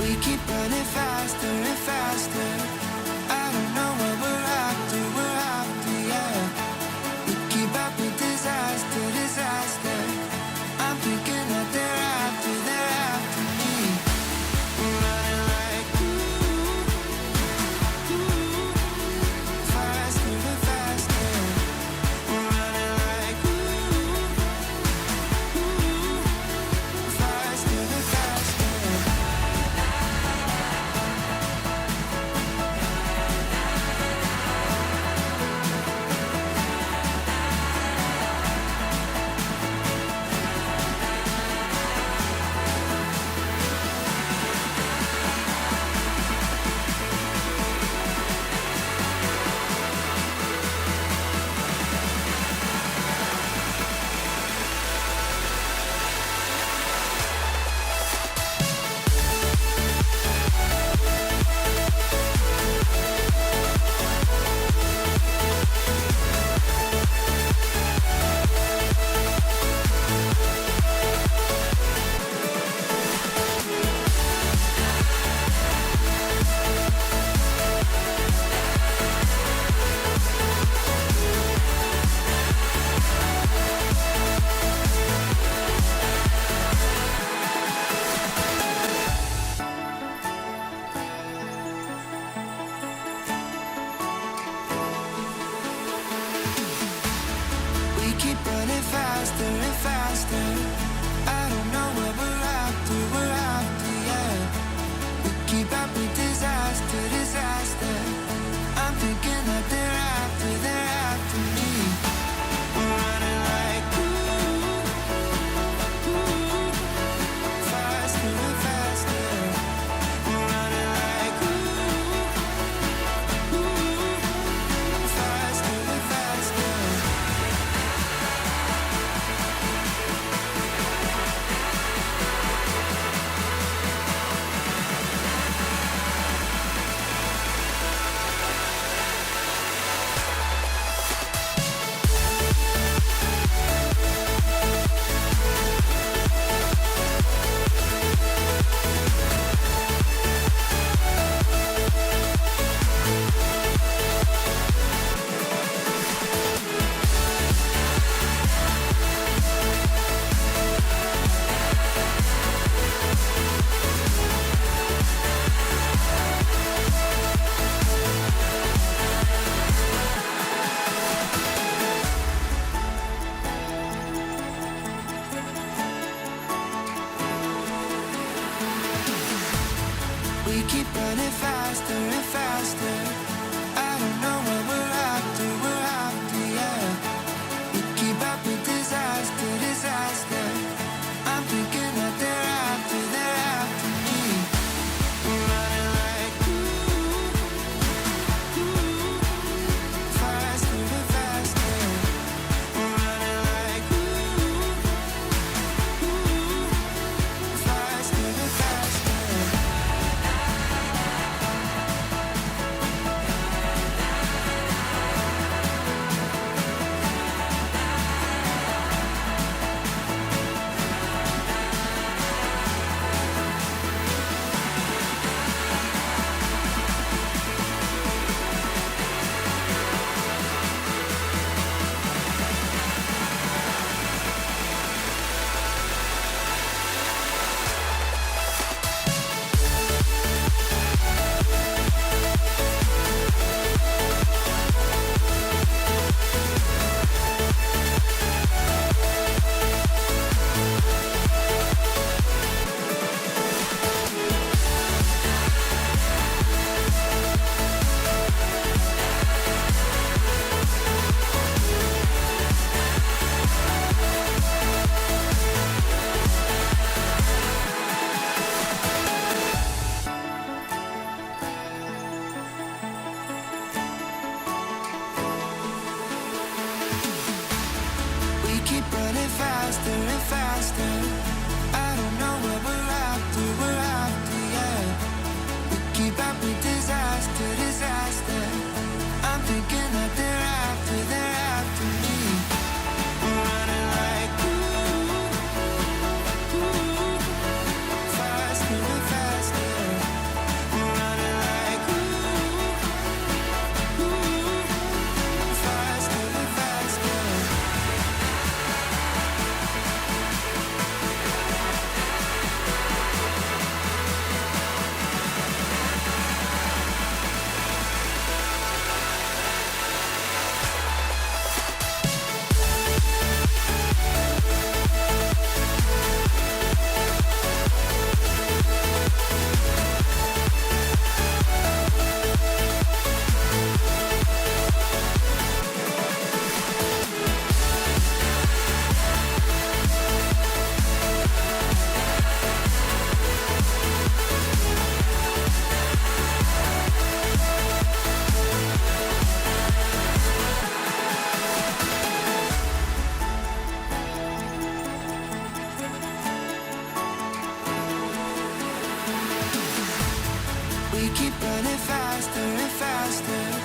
We keep running faster and faster. I don't know what we're after, yeah. We keep up with disaster, disaster. I'm thinking that they're after me. We're running like faster and faster. We're running like faster and faster. We keep running faster and faster. I don't know what we're after, yeah. We keep up with disaster, disaster. I'm thinking that they're after me. We're running like faster and faster. We're running like faster and faster. We keep running faster and faster. I don't know what we're after, yeah. We keep up with disaster, disaster. I'm thinking that they're after me. We're running like faster and faster. We're running like faster and faster. We keep running faster and faster. I don't know what we're after, yeah. We keep up with disaster, disaster. I'm thinking that they're after me. We're running like faster and faster. keep running faster and faster.